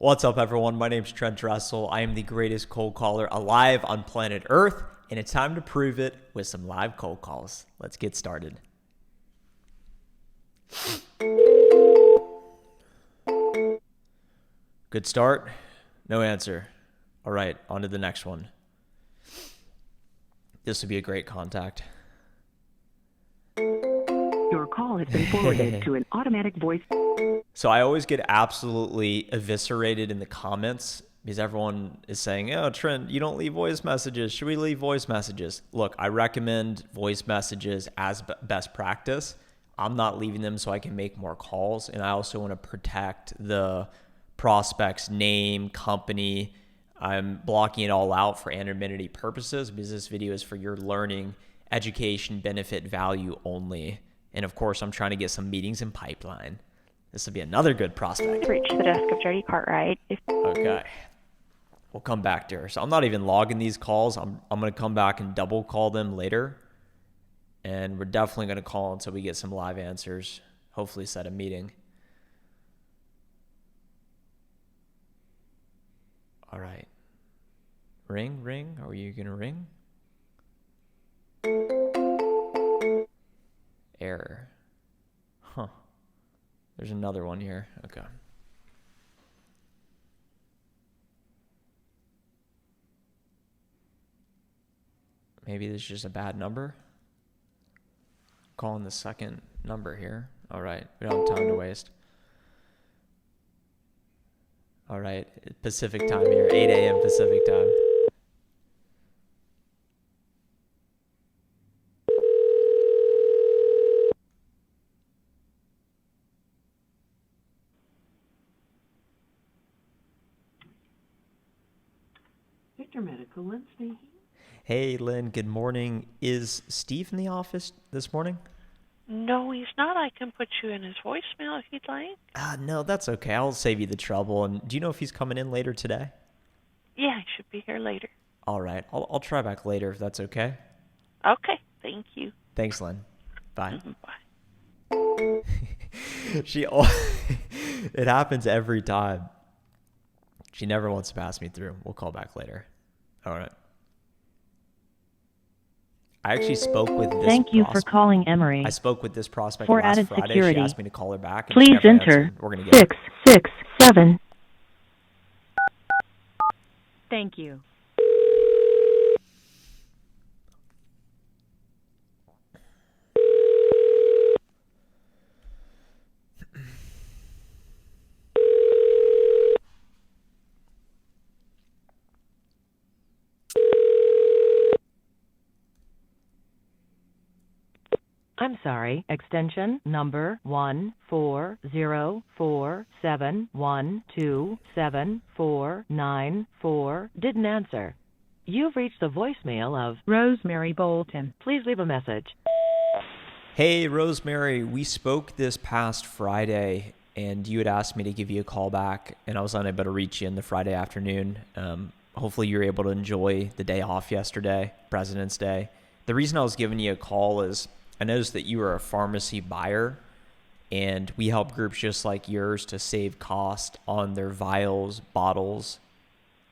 What's up, everyone? My name's Trent Dressel. I am the greatest cold caller alive on planet Earth, and it's time to prove it with some live cold calls. Let's get started. Good start. No answer. All right, on to the next one. This would be a great contact. Your call has been forwarded to an automatic voice. So I always get absolutely eviscerated in the comments because everyone is saying, "Oh, Trent, you don't leave voice messages. Should we leave voice messages?" Look, I recommend voice messages as best practice. I'm not leaving them so I can make more calls, and I also want to protect the prospect's name, company. I'm blocking it all out for anonymity purposes because this video is for your learning, education, benefit, value only. And of course, I'm trying to get some meetings in pipeline. This will be another good prospect. Reach the desk of Jody Cartwright. Okay. We'll come back to her. So I'm not even logging these calls. I'm going to come back and double call them later. And we're definitely going to call until we get some live answers. Hopefully set a meeting. All right. Ring, ring. Are you going to ring? Error. Huh. There's another one here. Okay. Maybe this is just a bad number. Calling the second number here. All right. We don't have time to waste. All right. Pacific time here. 8 a.m. Pacific time. Victor Medical, Lynn speaking. Hey, Lynn. Good morning. Is Steve in the office this morning? No, he's not. I can put you in his voicemail if you'd like. No, that's okay. I'll save you the trouble. And do you know if he's coming in later today? Yeah, he should be here later. All right. I'll try back later if that's okay. Okay, thank you. Thanks, Lynn. Bye. Bye. It happens every time. She never wants to pass me through. We'll call back later. All right. I actually spoke with this Thank you for calling Emory. I spoke with this prospect For last added Friday. security, She asked me to call her back. And she please never enter answered. We're going to get 667. Thank you. I'm sorry, extension number 14047127494 didn't answer. You've reached the voicemail of Rosemary Bolton. Please leave a message. Hey, Rosemary, we spoke this past Friday, and you had asked me to give you a call back, and I was unable to reach you in the Friday afternoon. Hopefully you were able to enjoy the day off yesterday, President's Day. The reason I was giving you a call is I noticed that you are a pharmacy buyer, and we help groups just like yours to save cost on their vials, bottles,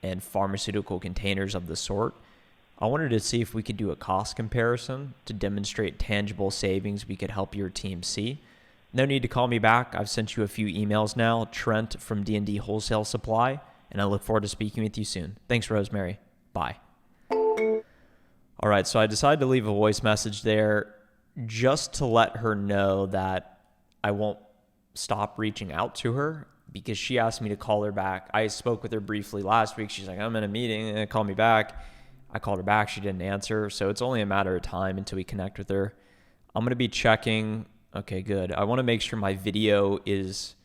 and pharmaceutical containers of the sort. I wanted to see if we could do a cost comparison to demonstrate tangible savings we could help your team see. No need to call me back. I've sent you a few emails now. Trent from D&D Wholesale Supply, and I look forward to speaking with you soon. Thanks, Rosemary. Bye. All right, so I decided to leave a voice message there just to let her know that I won't stop reaching out to her because she asked me to call her back. I spoke with her briefly last week. She's like, I'm in a meeting, call me back. I called her back. She didn't answer. So it's only a matter of time until we connect with her. I'm going to be checking. Okay, good. I want to make sure my video is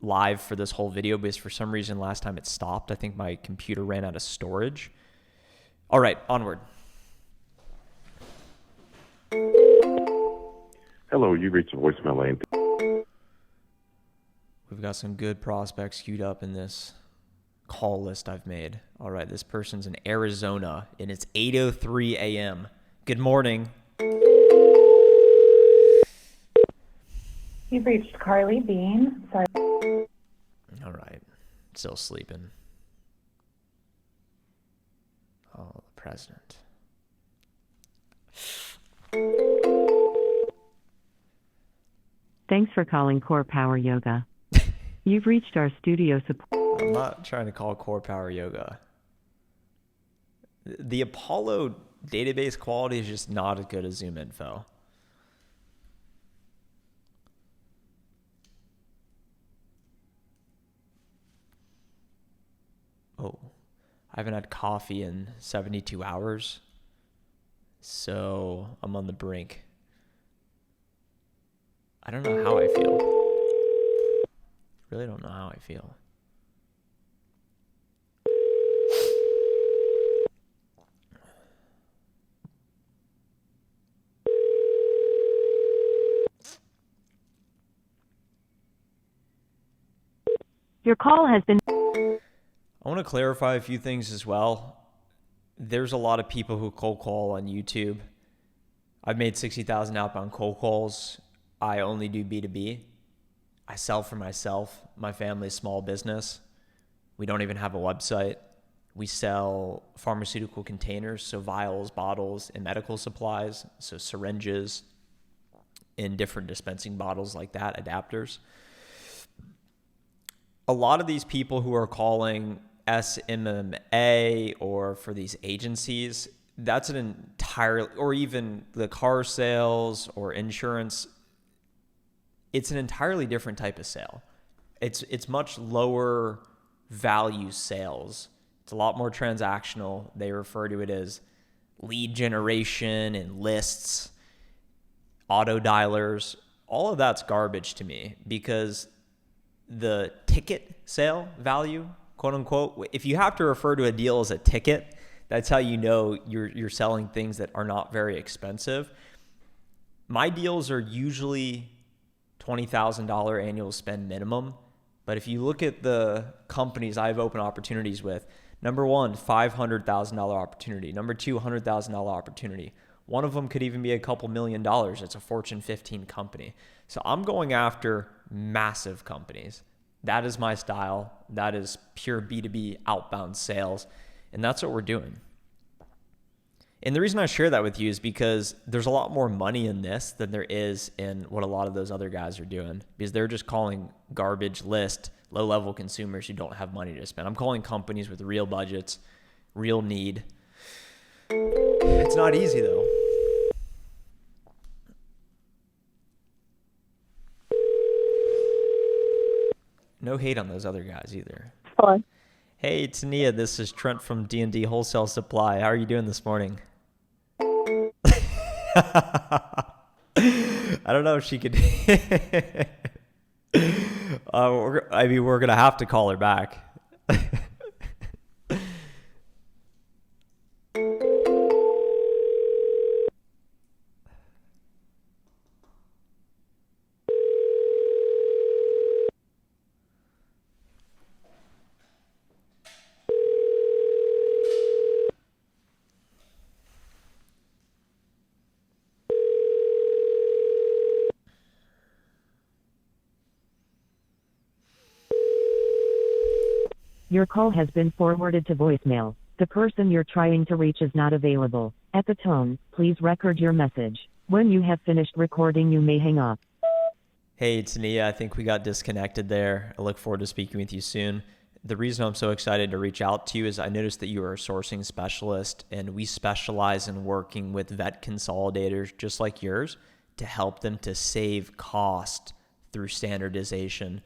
live for this whole video because for some reason last time it stopped. I think my computer ran out of storage. All right, onward. Hello, you reached the voicemail lane. We've got some good prospects queued up in this call list I've made. All right, this person's in Arizona, and it's 8:03 a.m. Good morning. You've reached Carly Bean. Sorry. All right. Still sleeping. Oh, the president. Thanks for calling Core Power Yoga. You've reached our studio support. I'm not trying to call Core Power Yoga. The Apollo database quality is just not as good as Zoom Info. Oh, I haven't had coffee in 72 hours, so I'm on the brink. I don't know how I feel. Really don't know how I feel. Your call has been... I want to clarify a few things as well. There's a lot of people who cold call on YouTube. I've made 60,000 outbound cold calls. I only do B2B. I sell for myself. My family's small business. We don't even have a website. We sell pharmaceutical containers, so vials, bottles, and medical supplies, so syringes in different dispensing bottles like that, adapters. A lot of these people who are calling SMMA or for these agencies, that's an entirely, or even the car sales or insurance, it's an entirely different type of sale. It's much lower value sales. It's a lot more transactional. They refer to it as lead generation and lists, auto dialers. All of that's garbage to me because the ticket sale value, quote unquote, if you have to refer to a deal as a ticket, that's how you know you're selling things that are not very expensive. My deals are usually $20,000 annual spend minimum. But if you look at the companies I've opened opportunities with, number one, $500,000 opportunity. Number two, $100,000 opportunity. One of them could even be a couple $1 million. It's a Fortune 15 company. So I'm going after massive companies. That is my style. That is pure B2B outbound sales. And that's what we're doing. And the reason I share that with you is because there's a lot more money in this than there is in what a lot of those other guys are doing, because they're just calling garbage list, low-level consumers who don't have money to spend. I'm calling companies with real budgets, real need. It's not easy, though. No hate on those other guys either. Hello. Hey, it's Nia. This is Trent from D&D Wholesale Supply. How are you doing this morning? I don't know if she could. We're going to have to call her back. Your call has been forwarded to voicemail. The person you're trying to reach is not available. At the tone, please record your message. When you have finished recording, you may hang up. Hey, it's Nia. I think we got disconnected there. I look forward to speaking with you soon. The reason I'm so excited to reach out to you is I noticed that you are a sourcing specialist, and we specialize in working with vet consolidators just like yours to help them to save cost through standardization.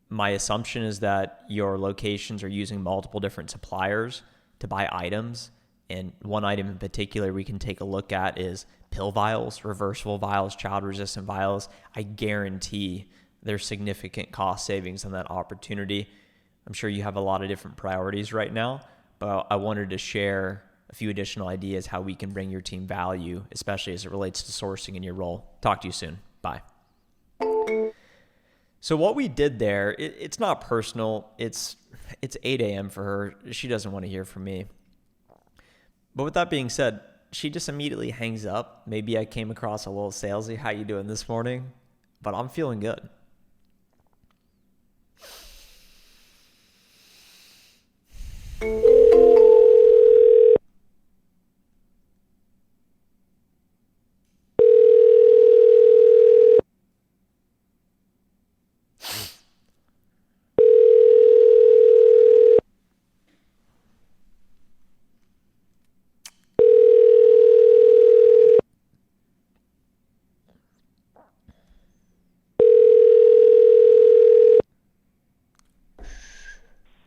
My assumption is that your locations are using multiple different suppliers to buy items. And one item in particular we can take a look at is pill vials, reversible vials, child-resistant vials. I guarantee there's significant cost savings on that opportunity. I'm sure you have a lot of different priorities right now, but I wanted to share a few additional ideas how we can bring your team value, especially as it relates to sourcing in your role. Talk to you soon. Bye. So what we did there, it's not personal. It's 8 a.m. for her. She doesn't want to hear from me. But with that being said, she just immediately hangs up. Maybe I came across a little salesy. How you doing this morning? But I'm feeling good.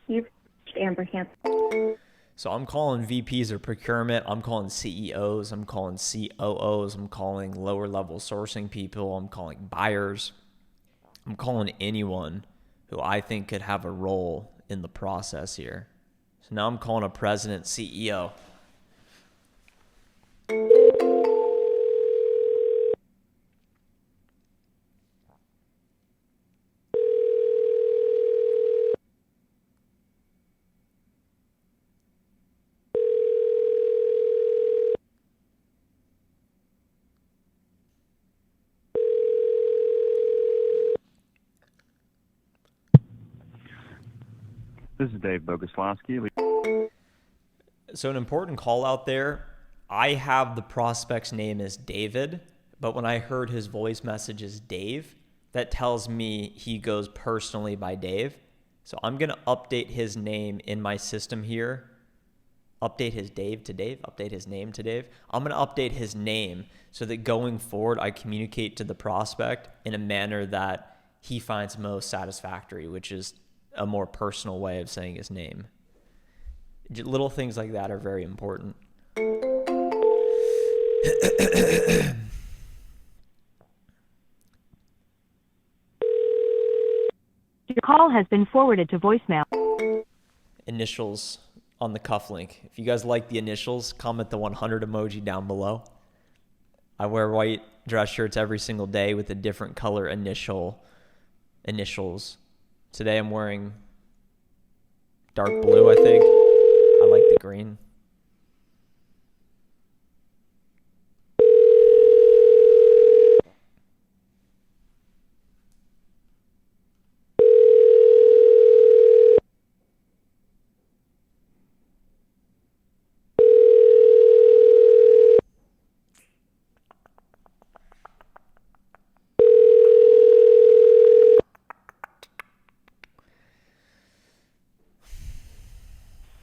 You've reached Amber Hanson. So I'm calling VPs of procurement. I'm calling CEOs. I'm calling COOs. I'm calling lower level sourcing people. I'm calling buyers. I'm calling anyone who I think could have a role in the process here. So now I'm calling a president, CEO. This is Dave Boguslawski. So an important call out there. I have the prospect's name as David, but when I heard his voice message as Dave, that tells me he goes personally by Dave. So I'm going to update his name in my system here. Update his Dave to Dave. Update his name to Dave. I'm going to update his name so that going forward, I communicate to the prospect in a manner that he finds most satisfactory, which is a more personal way of saying his name. Little things like that are very important. Your call has been forwarded to voicemail. Initials on the cuff link. If you guys like the initials, comment the 100 emoji down below. I wear white dress shirts every single day with a different color initials. Today I'm wearing dark blue, I think. I like the green.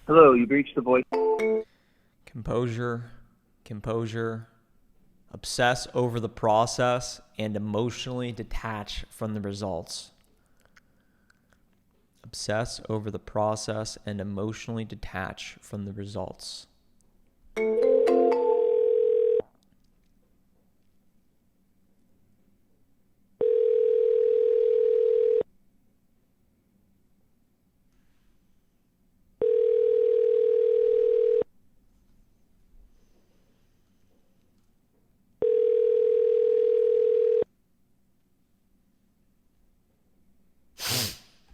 Hello, you've reached the voice. Composure. Obsess over the process and emotionally detach from the results. Obsess over the process and emotionally detach from the results.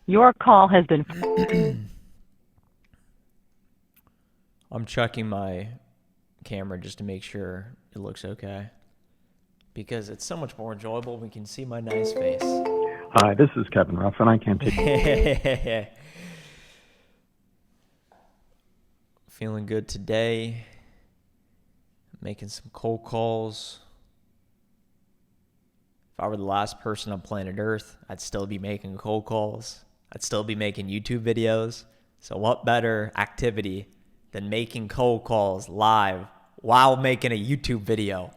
Your call has been... I'm checking my camera just to make sure it looks okay. Because it's so much more enjoyable when we can see my nice face. Hi, this is Kevin Ruff, and I can't take Feeling good today. Making some cold calls. If I were the last person on planet Earth, I'd still be making cold calls. I'd still be making YouTube videos. So what better activity than making cold calls live while making a YouTube video?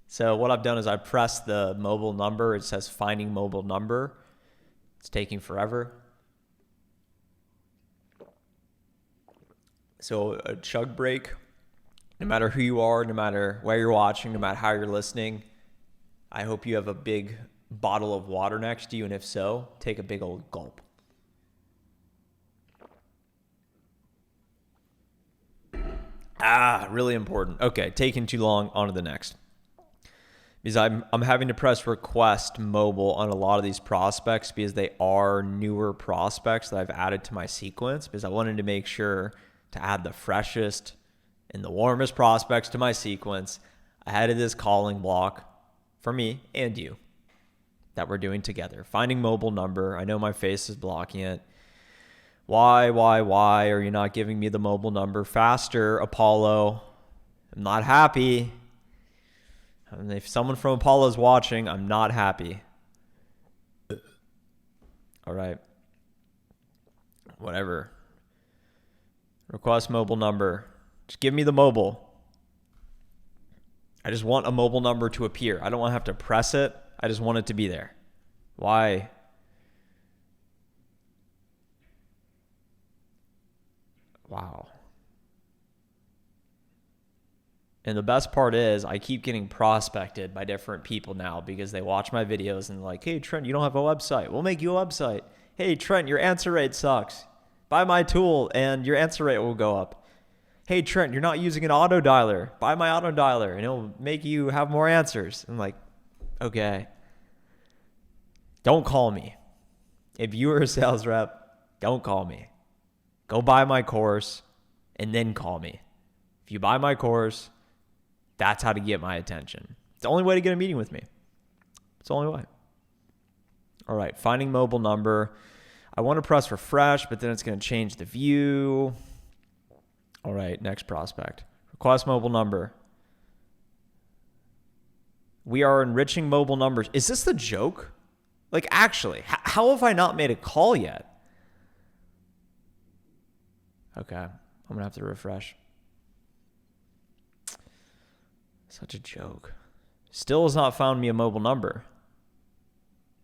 So what I've done is I pressed the mobile number. It says finding mobile number. It's taking forever. So a chug break, no matter who you are, no matter where you're watching, no matter how you're listening, I hope you have a big bottle of water next to you, and if so, take a big old gulp. Really important. Okay, taking too long, on to the next. Because I'm having to press request mobile on a lot of these prospects because they are newer prospects that I've added to my sequence, because I wanted to make sure to add the freshest and the warmest prospects to my sequence ahead of this calling block for me and you that we're doing together. Finding mobile number. I know my face is blocking it. Why are you not giving me the mobile number faster, Apollo? I'm not happy. And if someone from Apollo is watching, I'm not happy. All right. Whatever. Request mobile number. Just give me the mobile. I just want a mobile number to appear. I don't want to have to press it. I just want it to be there. Why? Wow. And the best part is I keep getting prospected by different people now because they watch my videos and like, hey, Trent, you don't have a website. We'll make you a website. Hey, Trent, your answer rate sucks. Buy my tool and your answer rate will go up. Hey, Trent, you're not using an auto dialer. Buy my auto dialer and it'll make you have more answers. I'm like, okay. Don't call me. If you are a sales rep, don't call me. Go buy my course and then call me. If you buy my course, that's how to get my attention. It's the only way to get a meeting with me. It's the only way. All right, finding mobile number. I want to press refresh, but then it's going to change the view. All right, next prospect. Request mobile number. We are enriching mobile numbers. Is this the joke? Like, actually, how have I not made a call yet? Okay, I'm going to have to refresh. Such a joke. Still has not found me a mobile number.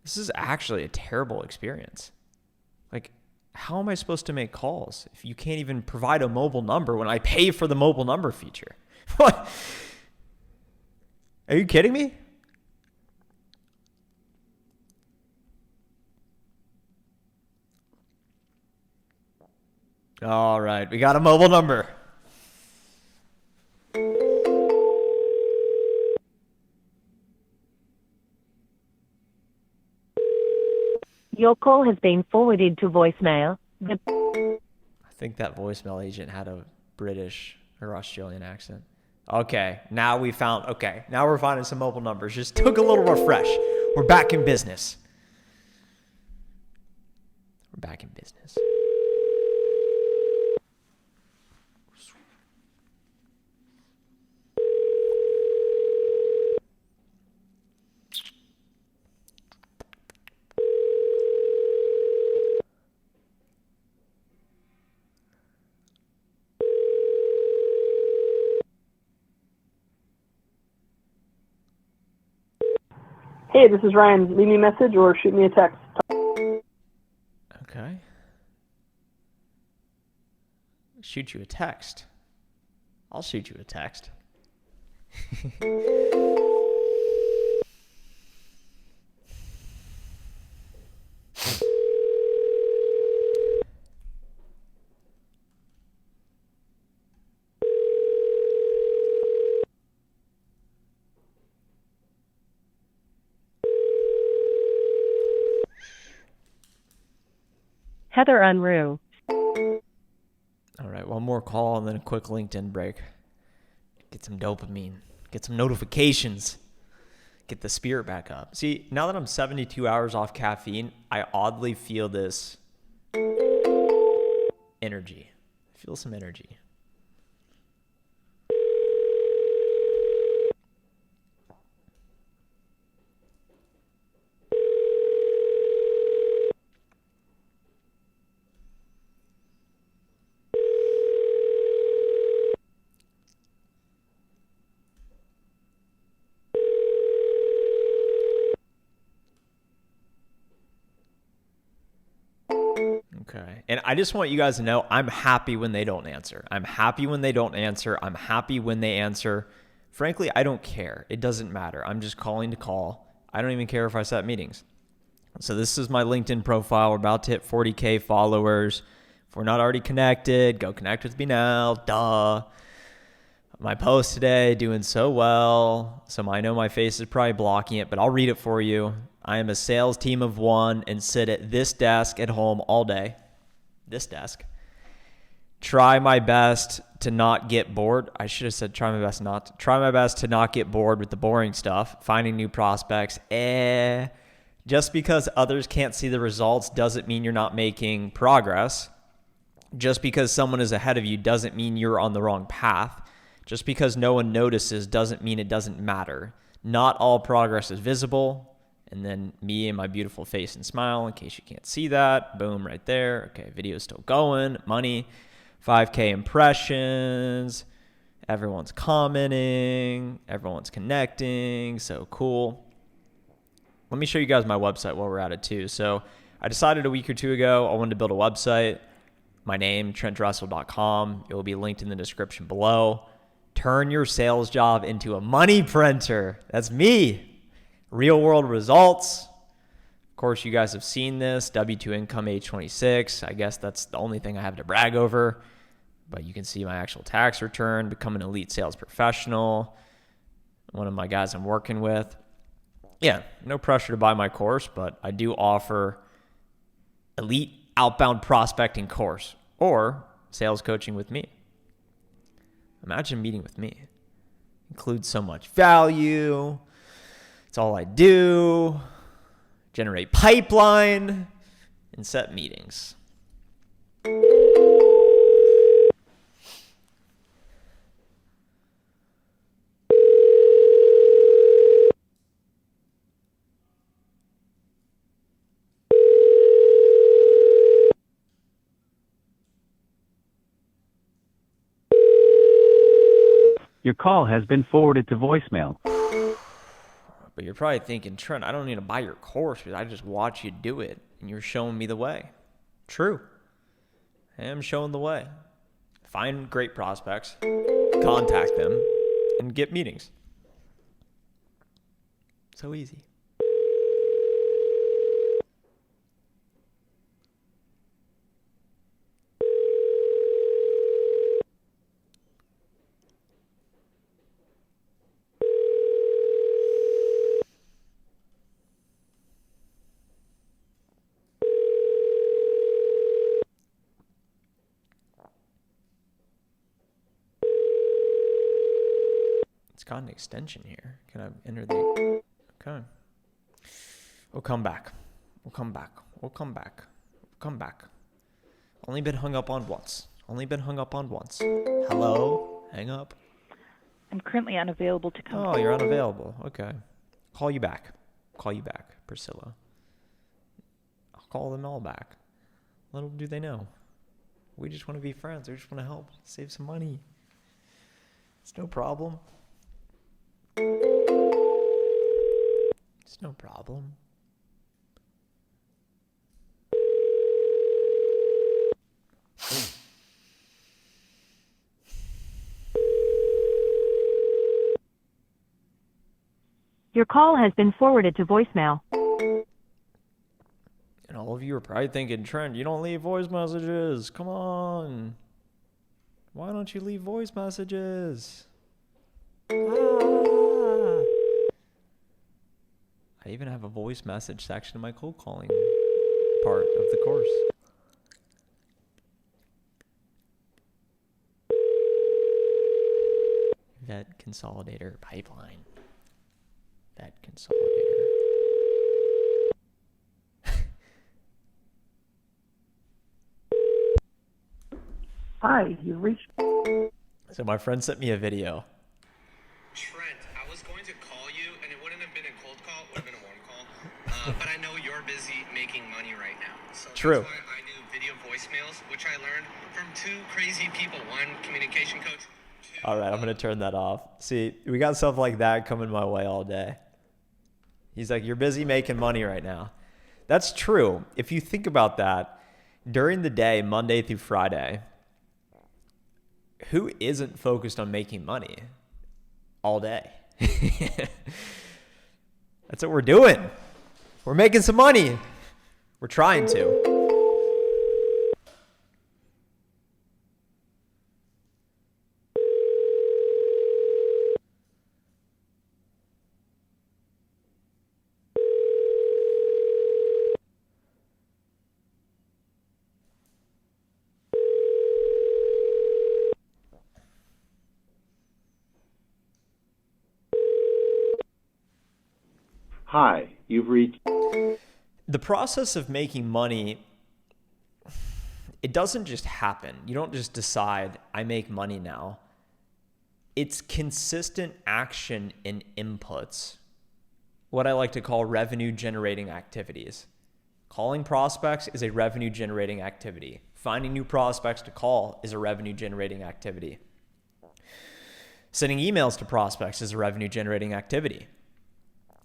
This is actually a terrible experience. Like, how am I supposed to make calls if you can't even provide a mobile number when I pay for the mobile number feature? What? Are you kidding me? All right, we got a mobile number. Your call has been forwarded to voicemail. I think that voicemail agent had a British or Australian accent. Okay, now we're finding some mobile numbers. Just took a little refresh. We're back in business. We're back in business. Hey, this is Ryan. Leave me a message or shoot me a text. Okay. Shoot you a text. I'll shoot you a text. Heather Unruh. All right, one more call and then a quick LinkedIn break. Get some dopamine. Get some notifications. Get the spirit back up. See, now that I'm 72 hours off caffeine, I oddly feel this energy. I feel some energy. Okay. And I just want you guys to know I'm happy when they don't answer. I'm happy when they don't answer. I'm happy when they answer. Frankly, I don't care. It doesn't matter. I'm just calling to call. I don't even care if I set meetings. So this is my LinkedIn profile. We're about to hit 40K followers. If we're not already connected, go connect with me now. Duh. My post today, doing so well. So I know my face is probably blocking it, but I'll read it for you. I am a sales team of one and sit at this desk at home all day. This desk. Try my best to not get bored. I should have said try my best not. Try my best to not get bored with the boring stuff. Finding new prospects. Just because others can't see the results doesn't mean you're not making progress. Just because someone is ahead of you doesn't mean you're on the wrong path. Just because no one notices doesn't mean it doesn't matter. Not all progress is visible. And then me and my beautiful face and smile, in case you can't see that. Boom, right there. Okay, video's still going. Money, 5K impressions. Everyone's commenting. Everyone's connecting. So cool. Let me show you guys my website while we're at it too. So I decided a week or two ago I wanted to build a website. my name, TrentDressel.com. It will be linked in the description below. Turn your sales job into a money printer. That's me. Real world results. Of course, you guys have seen this. W-2 income, age 26. I guess that's the only thing I have to brag over. But you can see my actual tax return, become an elite sales professional. One of my guys I'm working with. Yeah, no pressure to buy my course, but I do offer elite outbound prospecting course or sales coaching with me. Imagine meeting with me. Includes so much value. It's all I do. Generate pipeline and set meetings. Your call has been forwarded to voicemail. But you're probably thinking, Trent, I don't need to buy your course because I just watch you do it and you're showing me the way. True. I am showing the way. Find great prospects, contact them, and get meetings. So easy. It's got an extension here. Can I enter the... Okay. We'll come back. We'll come back. We'll come back. We'll come back. Only been hung up on once. Only been hung up on once. Hello? Hang up. I'm currently unavailable to come. Oh, you're unavailable. Okay. Call you back. Call you back, Priscilla. I'll call them all back. Little do they know. We just want to be friends. We just want to help. Save some money. It's no problem. It's no problem. Your call has been forwarded to voicemail. And all of you are probably thinking, Trent, you don't leave voice messages. Come on. Why don't you leave voice messages? I even have a voice message section in my cold calling part of the course. Vet consolidator pipeline. Vet consolidator. Hi, you've reached... So my friend sent me a video. Trent, I was going to call you, and it wouldn't have been a cold call, it would have been a warm call. But I know you're busy making money right now. So True. That's why I do video voicemails, which I learned from two crazy people. One communication coach. All right, I'm going to turn that off. See, we got stuff like that coming my way all day. He's like, you're busy making money right now. That's true. If you think about that, during the day, Monday through Friday, who isn't focused on making money all day? That's what we're doing. We're making some money. We're trying to. Hi, you've reached... The process of making money, it doesn't just happen. You don't just decide, I make money now. It's consistent action and inputs, what I like to call revenue generating activities. Calling prospects is a revenue generating activity. Finding new prospects to call is a revenue generating activity. Sending emails to prospects is a revenue generating activity.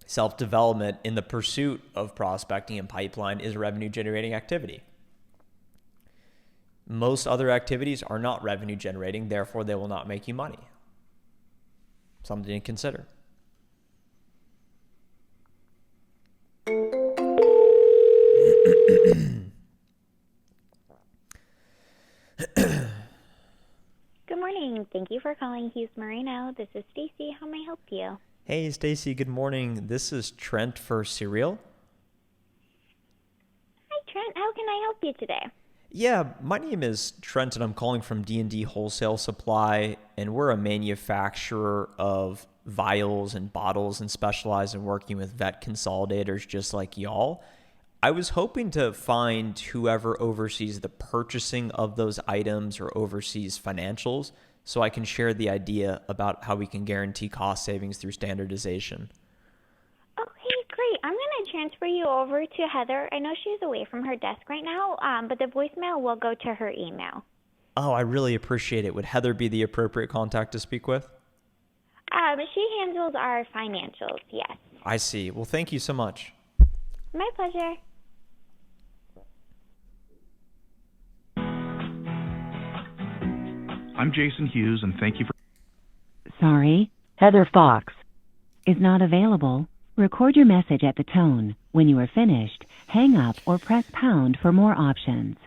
Self-development in the pursuit of prospecting and pipeline is a revenue generating activity. Most other activities are not revenue generating, therefore they will not make you money. Something to consider. Good morning. Thank you for calling Hughes Marino. This is Stacy. How may I help you? Hey, Stacy. Good morning. This is Trent for Cereal. Hi, Trent. How can I help you today? Yeah, my name is Trent, and I'm calling from D&D Wholesale Supply, and we're a manufacturer of vials and bottles and specialize in working with vet consolidators just like y'all. I was hoping to find whoever oversees the purchasing of those items or oversees financials so I can share the idea about how we can guarantee cost savings through standardization. Okay, great. I'm going to transfer you over to Heather. I know she's away from her desk right now, but the voicemail will go to her email. Oh, I really appreciate it. Would Heather be the appropriate contact to speak with? She handles our financials, yes. I see. Well, thank you so much. My pleasure. I'm Jason Hughes, and thank you for... Sorry, Heather Fox is not available. Record your message at the tone. When you are finished, hang up or press pound for more options.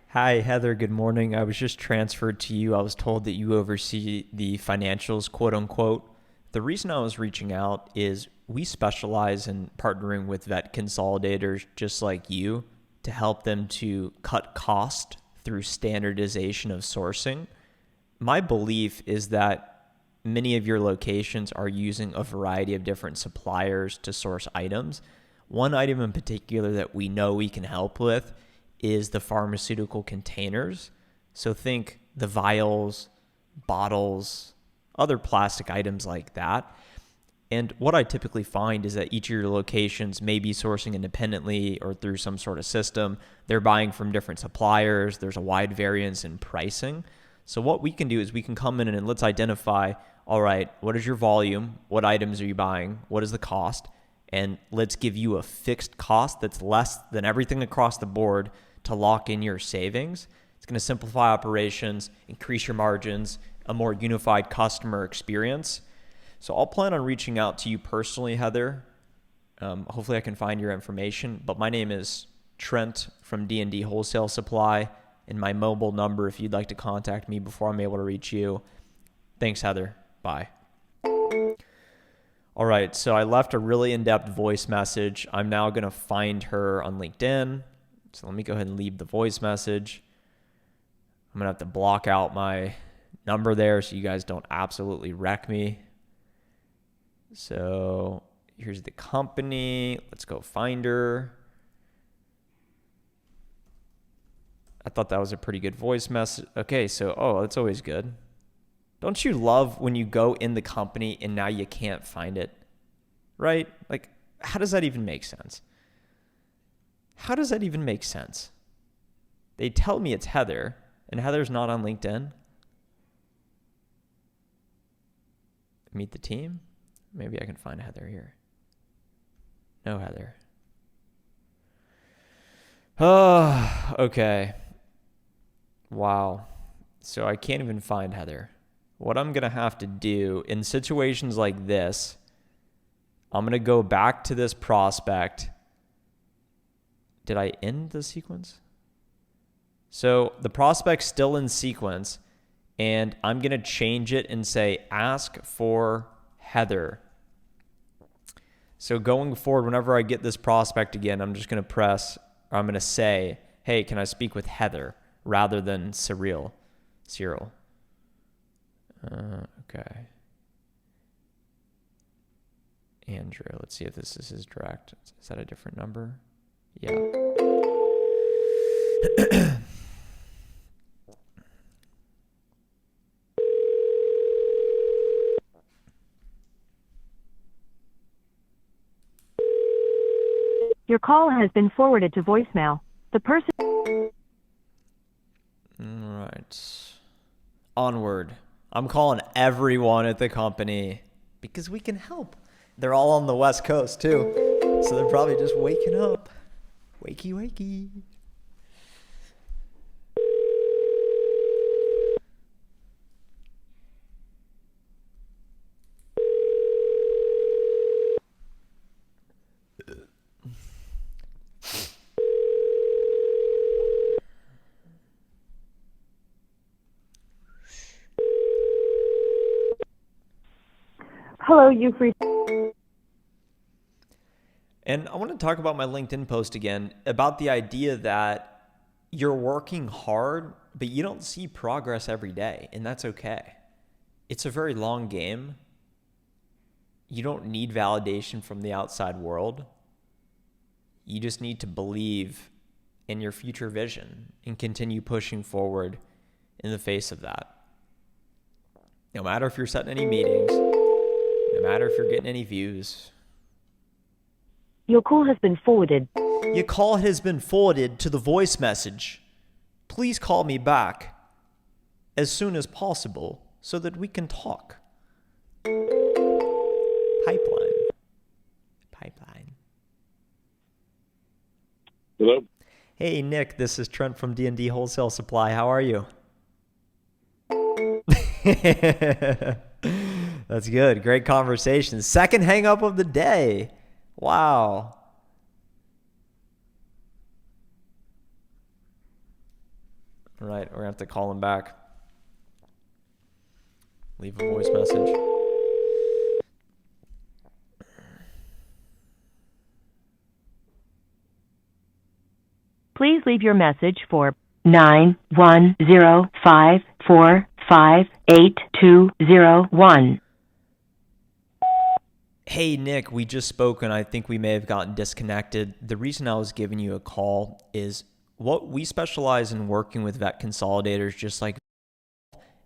Hi, Heather. Good morning. I was just transferred to you. I was told that you oversee the financials, quote unquote. The reason I was reaching out is we specialize in partnering with vet consolidators just like you to help them to cut cost through standardization of sourcing. My belief is that many of your locations are using a variety of different suppliers to source items. One item in particular that we know we can help with is the pharmaceutical containers. So think the vials, bottles, other plastic items like that. And what I typically find is that each of your locations may be sourcing independently or through some sort of system. They're buying from different suppliers. There's a wide variance in pricing. So what we can do is we can come in and let's identify, all right, what is your volume? What items are you buying? What is the cost? And let's give you a fixed cost that's less than everything across the board to lock in your savings. It's going to simplify operations, increase your margins, a more unified customer experience. So I'll plan on reaching out to you personally, Heather. Hopefully I can find your information. But my name is Trent from D&D Wholesale Supply, and my mobile number if you'd like to contact me before I'm able to reach you. Thanks, Heather. Bye. All right, so I left a really in-depth voice message. I'm now going to find her on LinkedIn. So let me go ahead and leave the voice message. I'm going to have to block out my number there so you guys don't absolutely wreck me. So here's the company. Let's go find her. I thought that was a pretty good voice message. Okay, so, that's always good. Don't you love when you go in the company and now you can't find it? Right? Like, how does that even make sense? How does that even make sense? They tell me it's Heather, and Heather's not on LinkedIn. Meet the team? Maybe I can find Heather here. No Heather. Oh, okay. Wow. So I can't even find Heather. What I'm going to have to do in situations like this, I'm going to go back to this prospect. Did I end the sequence? So the prospect's still in sequence, and I'm going to change it and say, ask for Heather. So going forward, whenever I get this prospect again, I'm just going to press, or I'm going to say, hey, can I speak with Heather rather than Cyril? Okay. Andrew, let's see if this is his direct. Is that a different number? Yeah. Your call has been forwarded to voicemail. The person... All right. Onward. I'm calling everyone at the company because we can help. They're all on the West Coast too. So they're probably just waking up. Wakey, wakey. Hello, you've reached... And I want to talk about my LinkedIn post again about the idea that you're working hard, but you don't see progress every day, and that's okay. It's a very long game. You don't need validation from the outside world. You just need to believe in your future vision and continue pushing forward in the face of that. No matter if you're setting any meetings, no matter if you're getting any views. Your call has been forwarded. Your call has been forwarded to the voice message. Please call me back as soon as possible so that we can talk. Pipeline. Hello? Hey, Nick, this is Trent from D&D Wholesale Supply. How are you? That's good. Great conversation. Second hang up of the day. Wow. All right, we're going to have to call him back. Leave a voice message. Please leave your message for 91054582201. Hey, Nick, we just spoke and I think we may have gotten disconnected. The reason I was giving you a call is what we specialize in working with vet consolidators just like,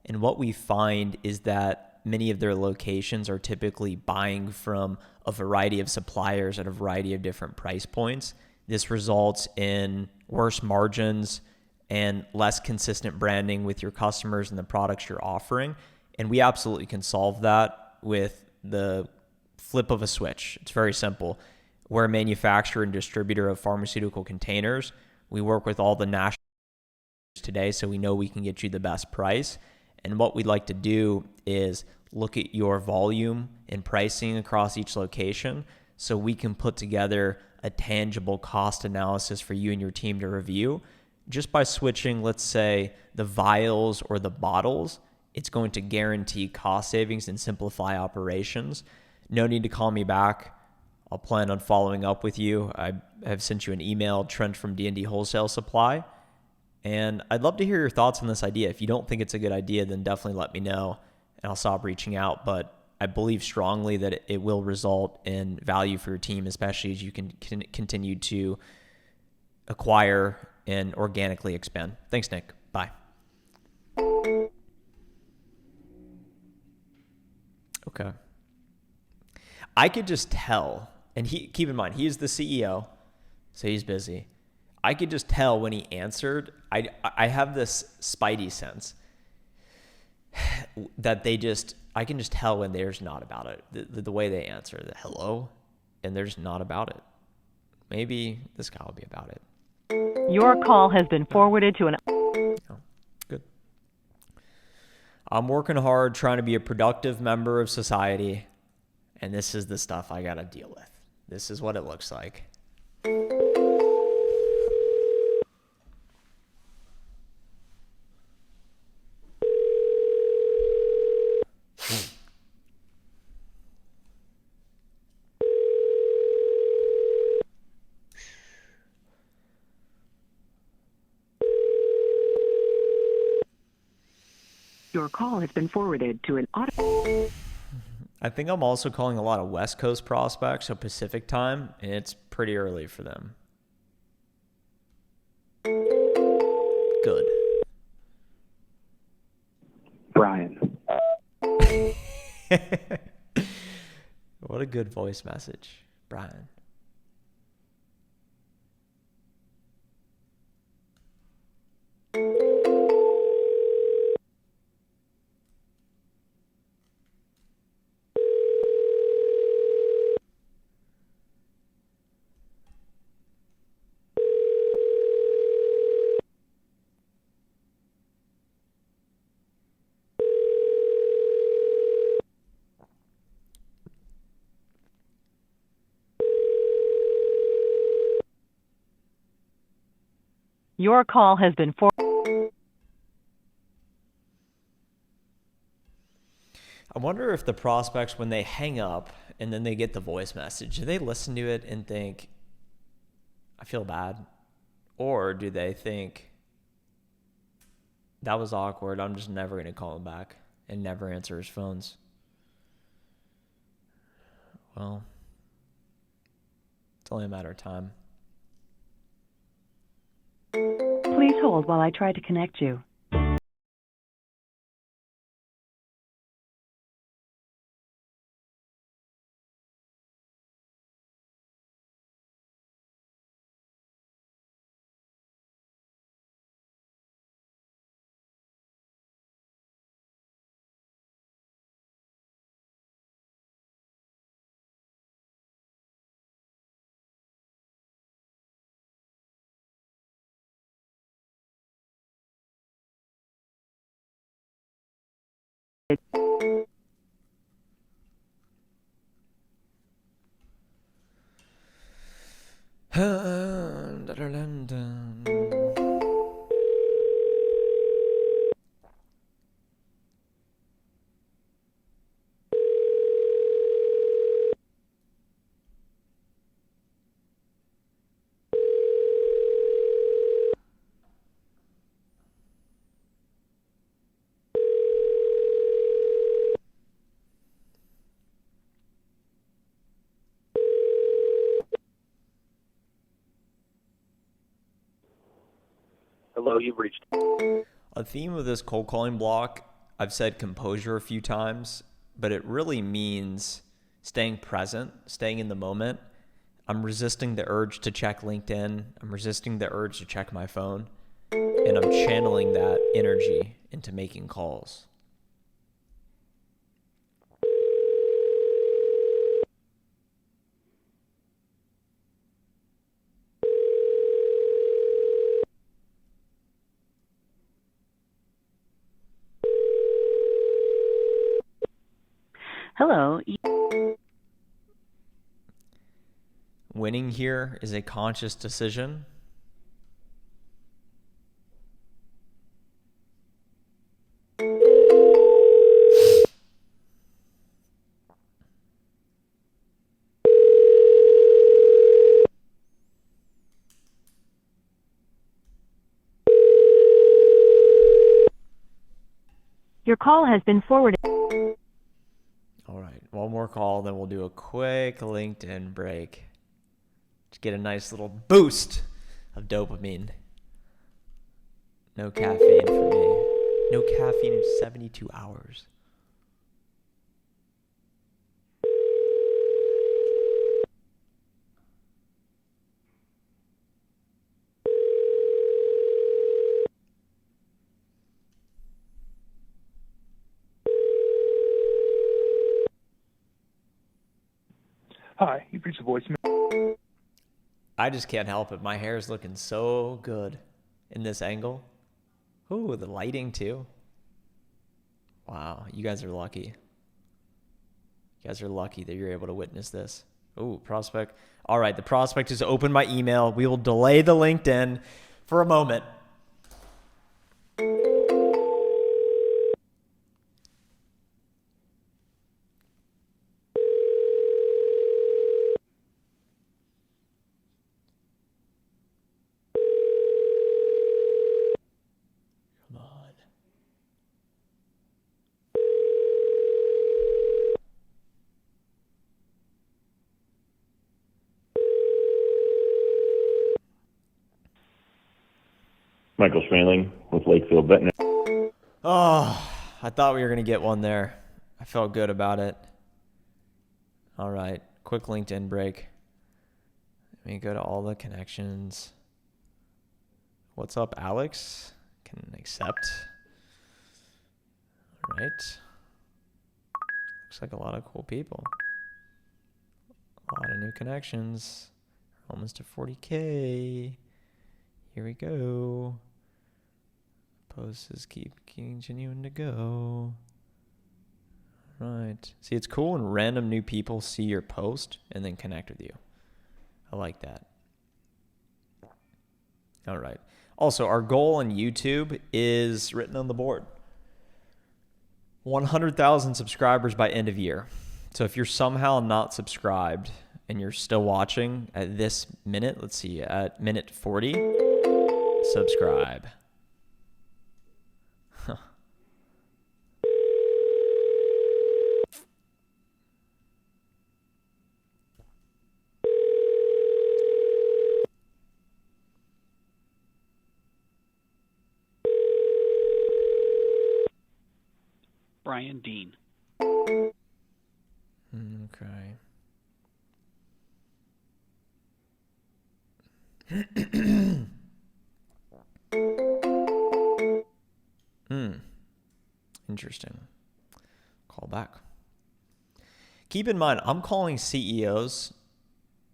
and what we find is that many of their locations are typically buying from a variety of suppliers at a variety of different price points. This results in worse margins and less consistent branding with your customers and the products you're offering. And we absolutely can solve that with the flip of a switch. It's very simple. We're a manufacturer and distributor of pharmaceutical containers. We work with all the national today, so we know we can get you the best price. And what we'd like to do is look at your volume and pricing across each location so we can put together a tangible cost analysis for you and your team to review. Just by switching, let's say, the vials or the bottles, it's going to guarantee cost savings and simplify operations. No need to call me back. I'll plan on following up with you. I have sent you an email, Trent from D&D Wholesale Supply. And I'd love to hear your thoughts on this idea. If you don't think it's a good idea, then definitely let me know and I'll stop reaching out. But I believe strongly that it will result in value for your team, especially as you can continue to acquire and organically expand. Thanks, Nick. Bye. Okay. I could just tell, and keep in mind, he is the CEO, so he's busy. I could just tell when he answered. I have this spidey sense that I can just tell when they're just not about it. The way they answer, the hello, and they're just not about it. Maybe this guy will be about it. Your call has been forwarded to an... Oh, good. I'm working hard trying to be a productive member of society, and this is the stuff I got to deal with. This is what it looks like. Your call has been forwarded to an auto... I think I'm also calling a lot of West Coast prospects, so Pacific time, and it's pretty early for them. Good. Brian. What a good voice message, Brian. Your call has been forwarded. I wonder if the prospects, when they hang up and then they get the voice message, do they listen to it and think, I feel bad? Or do they think, that was awkward, I'm just never going to call him back and never answer his phones? Well, it's only a matter of time. Please hold while I try to connect you. Hello, you've reached. A theme of this cold calling block, I've said composure a few times, but it really means staying present, staying in the moment. I'm resisting the urge to check LinkedIn. I'm resisting the urge to check my phone. And I'm channeling that energy into making calls. Hello. Winning here is a conscious decision. Your call has been forwarded. All right, one more call, then we'll do a quick LinkedIn break to get a nice little boost of dopamine. No caffeine for me. No caffeine in 72 hours. Hi, you've reached the voicemail. I just can't help it. My hair is looking so good in this angle. Ooh, the lighting too. Wow, you guys are lucky. You guys are lucky that you're able to witness this. Ooh, prospect. All right, the prospect has opened my email. We will delay the LinkedIn for a moment. Michael Schmaling with Lakefield Veterinary. Oh, I thought we were going to get one there. I felt good about it. All right, quick LinkedIn break. Let me go to all the connections. What's up, Alex? Can accept. All right. Looks like a lot of cool people. A lot of new connections. Almost to 40K. Here we go. Posts keep continuing to go. All right. See, it's cool when random new people see your post and then connect with you. I like that. All right. Also, our goal on YouTube is written on the board. 100,000 subscribers by end of year. So if you're somehow not subscribed and you're still watching at this minute, let's see, at minute 40, subscribe. Huh. Brian Dean. Okay. Interesting. Call back. Keep in mind, I'm calling CEOs.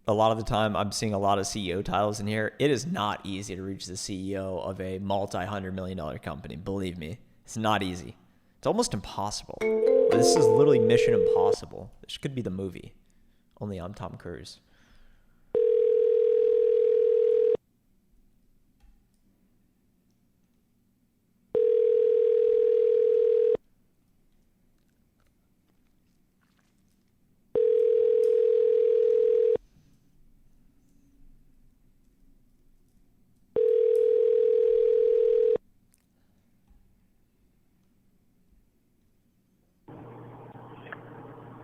A lot of the time, I'm seeing a lot of CEO titles in here. It is not easy to reach the CEO of a multi-$100 million company. Believe me, it's not easy. It's almost impossible. This is literally Mission Impossible. This could be the movie. Only I'm Tom Cruise.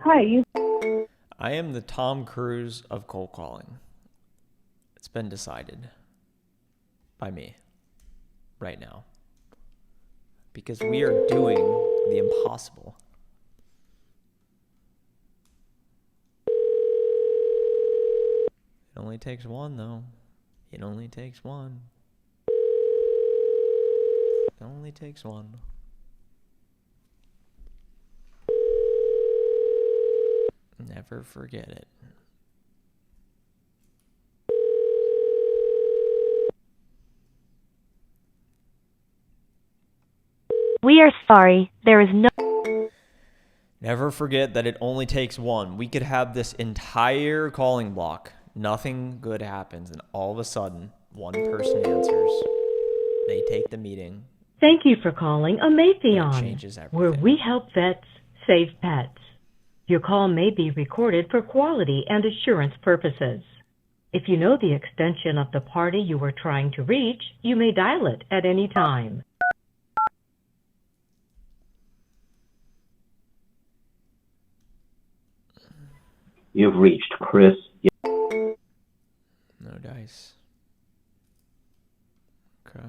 Hi, I am the Tom Cruise of cold calling. It's been decided by me right now. Because we are doing the impossible. It only takes one, though. It only takes one. It only takes one. Never forget it. We are sorry, there is no... Never forget that it only takes one. We could have this entire calling block. Nothing good happens, and all of a sudden, one person answers. They take the meeting. Thank you for calling Amaytheon, changes everything. where we help vets save pets. Your call may be recorded for quality and assurance purposes. If you know the extension of the party you are trying to reach, you may dial it at any time. You've reached Chris. No dice. Okay.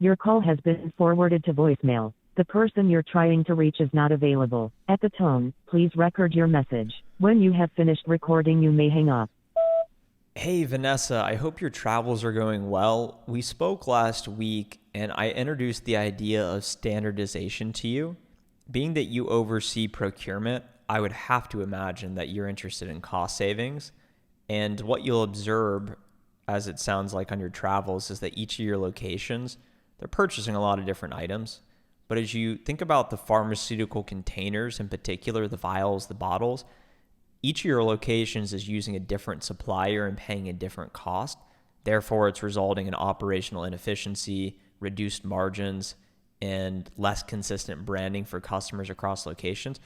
Your call has been forwarded to voicemail. The person you're trying to reach is not available. At the tone, please record your message. When you have finished recording, you may hang up. Hey, Vanessa, I hope your travels are going well. We spoke last week, and I introduced the idea of standardization to you. Being that you oversee procurement, I would have to imagine that you're interested in cost savings. And what you'll observe, as it sounds like on your travels, is that each of your locations, they're purchasing a lot of different items. But as you think about the pharmaceutical containers, in particular, the vials, the bottles, each of your locations is using a different supplier and paying a different cost. Therefore, it's resulting in operational inefficiency, reduced margins, and less consistent branding for customers across locations.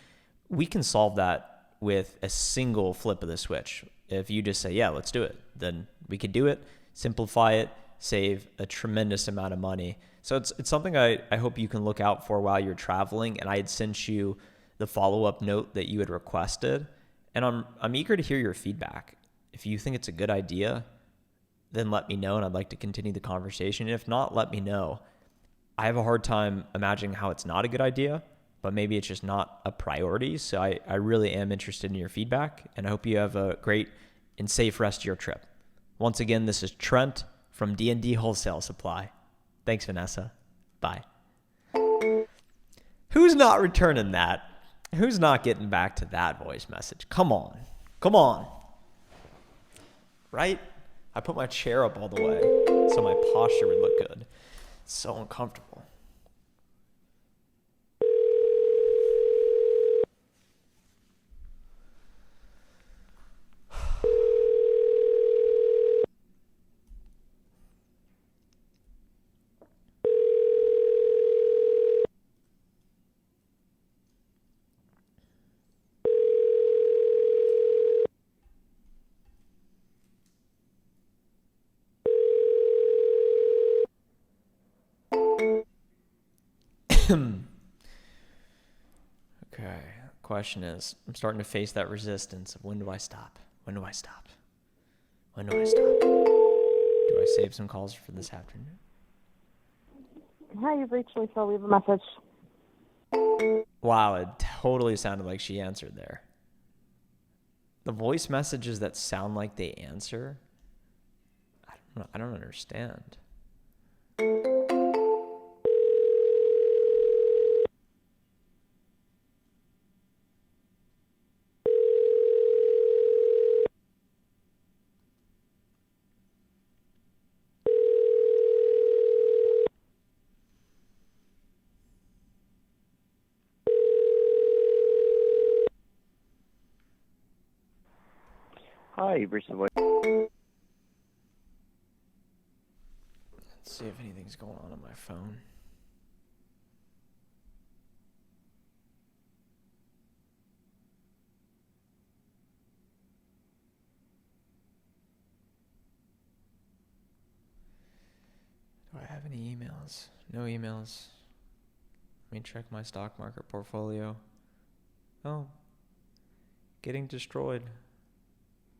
We can solve that with a single flip of the switch. If you just say, yeah, let's do it, then we could do it, simplify it, save a tremendous amount of money. So it's something I hope you can look out for while you're traveling. And I had sent you the follow-up note that you had requested. And I'm eager to hear your feedback. If you think it's a good idea, then let me know, and I'd like to continue the conversation. If not, let me know. I have a hard time imagining how it's not a good idea, but maybe it's just not a priority. So I really am interested in your feedback, and I hope you have a great and safe rest of your trip. Once again, this is Trent from D&D Wholesale Supply. Thanks, Vanessa. Bye. Who's not returning that? Who's not getting back to that voice message? Come on. Come on. Right? I put my chair up all the way so my posture would look good. It's so uncomfortable. Okay, question is, I'm starting to face that resistance of when do I stop? When do I stop? When do I stop? Do I save some calls for this afternoon? Hi, you've reached Lisa. Leave a message. Wow, it totally sounded like she answered there. The voice messages that sound like they answer, I don't understand. Hi, you've reached the voice. Let's see if anything's going on my phone. Do I have any emails? No emails. Let me check my stock market portfolio. Oh, getting destroyed.